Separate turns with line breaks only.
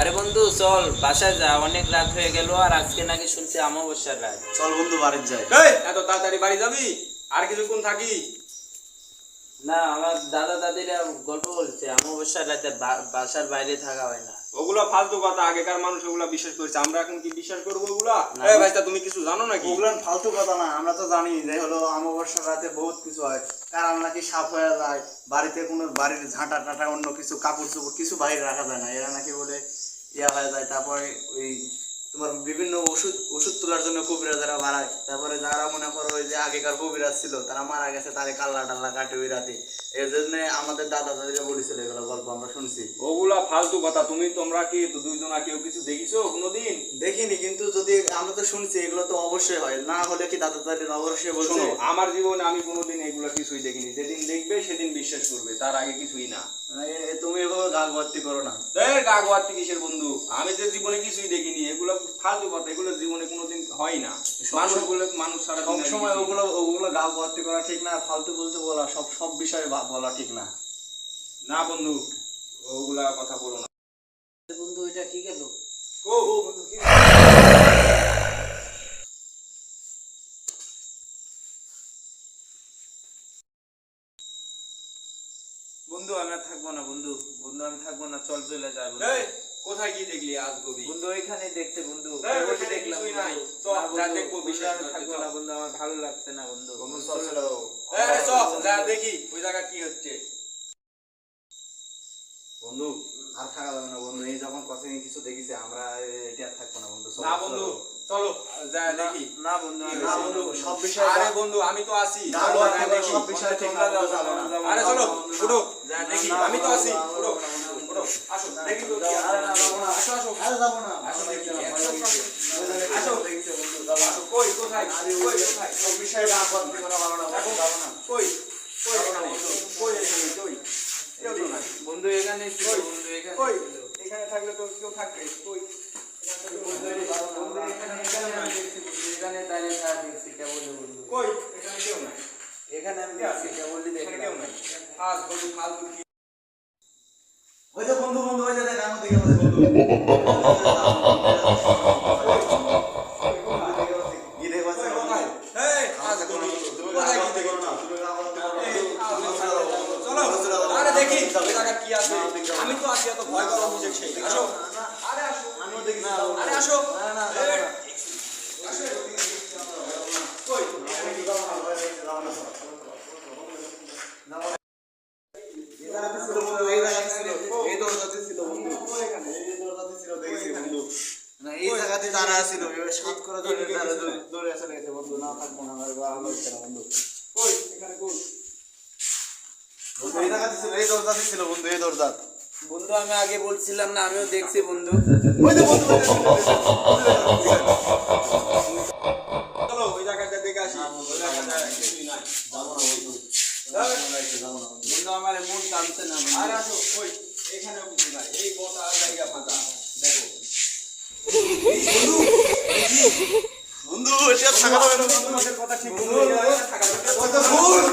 আরে বন্ধু চল বাসায় যা, অনেক রাত হয়ে গেল আর আজকে নাকি শুনছি অমাবস্যার রাত।
চল বন্ধু বাড়ি যাই।
এই এত তাড়াতাড়ি বাড়ি যাবি? আর কিছুক্ষণ থাকি।
না, আমার দাদা দাদিরা গল্প বলছে অমাবস্যার রাতে বাসার বাইরে থাকা হয় না।
ওগুলা ফালতু কথা, আগেকার মানুষ ওগুলা বিশ্বাস করছে, আমরা এখন কি বিশ্বাস করবো ওগুলা?
না।
এই ভাইটা তুমি কিছু জানো নাকি?
ওগুলো ফালতু কথা না, আমরা তো জানি যে হলো অমাবস্যার রাতে বহুত কিছু হয়। কারণ নাকি সাপ হয়ে যায়, বাড়িতে কোনো বাড়ির ঝাঁটা টাটা অন্য কিছু কাপড় চোপড় কিছু বাইরে রাখা যায় না, এরা নাকি বলে ইয়া হয়ে যায়। তারপরে ওই তোমার বিভিন্ন ওষুধ ওষুধ তোলার জন্য কবিরাজরা বাড়ায়। তারপরে যারা মনে করো ওই যে আগেকার কবিরাজ ছিল তারা মারা গেছে, তারে কাল্লা টাল্লা কাটে ওই রাতে। এই জন্য আমাদের দাদা দাদিরা বলেছিল এগুলো গল্প আমরা শুনছি।
ওগুলা ফালতু কথা। তোমরা কি দুইজনা কেউ কিছু দেখিছো কোনোদিন?
দেখিনি, কিন্তু যদি আমরা তো শুনছি এগুলো তো অবশ্যই হয়, না হলে কি দাদা দাদিরা অবশ্যই বলছে।
শোনো, আমার জীবনে আমি কোনোদিন এগুলা কিছুই দেখিনি। যেদিন দেখবে সেদিন বিশ্বাস করবে, তার আগে কিছুই না।
তুমি এভাবে গা ভর্তি করো না।
গা গোয়ার্তি কিসের বন্ধু? আমি যে জীবনে কিছুই দেখিনি, এগুলো ফালতু কথা। এগুলো জীবনে কোনোদিন হয় না। মানুষ সারা
সব সময় ওগুলো গা ভর্তি করা ঠিক না, ফালতু বলতে বলা সব বিষয়ে বলা ঠিক না।
না বন্ধু, ওগুলা কথা বলো না।
বন্ধু এটা কি গেল? বন্ধু আমি আর থাকবো না, বন্ধু বন্ধু আমি থাকবো না, চল চলে যায় বন্ধু।
এই, কোথায় কি দেখলি আজ কবি?
বন্ধু ওইখানে দেখতে বন্ধু,
এই,
ওই
ওইখানে
দেখলাম
কিছুই
বন্ধু।
নাই।
না
চল,
বন্ধু,
যা দেখবো,
বন্ধু,
বিশ্বাস
আমি
করতে,
থাকবো
চল।
না বন্ধু, আমার ভালো লাগছে না বন্ধু।
যা দেখি ওই জায়গা কি হচ্ছে।
বন্ধু আর থাকা যাবে না বন্ধু, এই যখন কসে কিছু দেখিছে আমরা এটা আর থাকবো না বন্ধু।
না বন্ধু, চলো যা দেখি।
না বন্ধু আমি
না
যাবো
বন্ধু,
না,
সব বিষয়ে
আরে বন্ধু, আমি তো আছি।
না,
চলো,
না,
যা
না,
দেখি।
সব বিষয়ে ঠিক না,
তোমরা
যাবো না।
যাবো না।
আরে চলো, উঠো,
যা দেখি।
আমি তো আছি। উঠো, উঠো, আসো, দেখি তো কি আছে।
আরে না, যাবো না।
আসো, আসো,
আরে যাবো না।
আসো, দেখি,
ভয়
আসো,
লাগছে।
আসো।
দেখিছে বন্ধু, যাবো না।
আসো, কই, কোথায়,
আরে
কই,
ওই
কোথায়?
সব বিষয়ে গা ভর্তি করা ভালো না,
দেখো,
যাবো না।
কই, কই
যাবো না
এখানে?
বন্ধু।
কই এখানে? কই? কেউ তো নাই।
বন্ধু এখানে ছিল,
কই?
বন্ধু এখানে
কই?
ছিল।
এখানে থাকলে তো কেউ থাকবে। কই?
বন্ধু এখানে আমি দেখছি, বন্ধু এখানে দাঁড়িয়ে থাকা দেখছি, কেবলই বন্ধু।
কই? এখানে কেউ নাই।
এখানে আমি
কে
দেখছি,
আছে?
কেবলই
এখানে
দেখলাম।
কেউ নাই। আজ বন্ধু ফালতু কি?
ওই যে বন্ধু বন্ধু ওই যে দেখ আমার দিকে বসে বন্ধু। কি দেখো
কই, কোথায়? এই, আজ বন্ধু, কোথায় কি দেখো না? চলো, আরে দেখি ওই জায়গা কি আছে। আমি তো আছি, এত ভয় করা বুঝে সেই। আসো, আরে আসো,
আমিও দেখি না,
আরে আসো।
না না
এই, আসো। কই?
এই জায়গাতে তারা ছিল, সাত করে ধরে দৌড়ে আসে গেছে বন্ধু। না থাকবো না, আমার ভালো হচ্ছে না বন্ধু।
কই? এখানে কই?
বন্ধু এই জায়গাতে ছিল, এই দরজাতে ছিল বন্ধু, এই দরজা।
বন্ধু আমি আগে বলছিলাম না, আমিও দেখছি বন্ধু।
ওই যে বন্ধু
চলো ওই জায়গাটা দেখে আসি। ওই জায়গাটা কিছুই নাই।
বন্ধু আমার মন টানছে না বন্ধু।
আর আসো, কই? এখানেও কিছু নাই। এই গোটা জায়গা ফাঁকা। দেখো।
বন্ধু এটা থাকা যাবে না বন্ধু।
তোমাদের কথা ঠিক বন্ধু, এই জায়গাটা থাকা যাবে না।
ওই তো ভূত।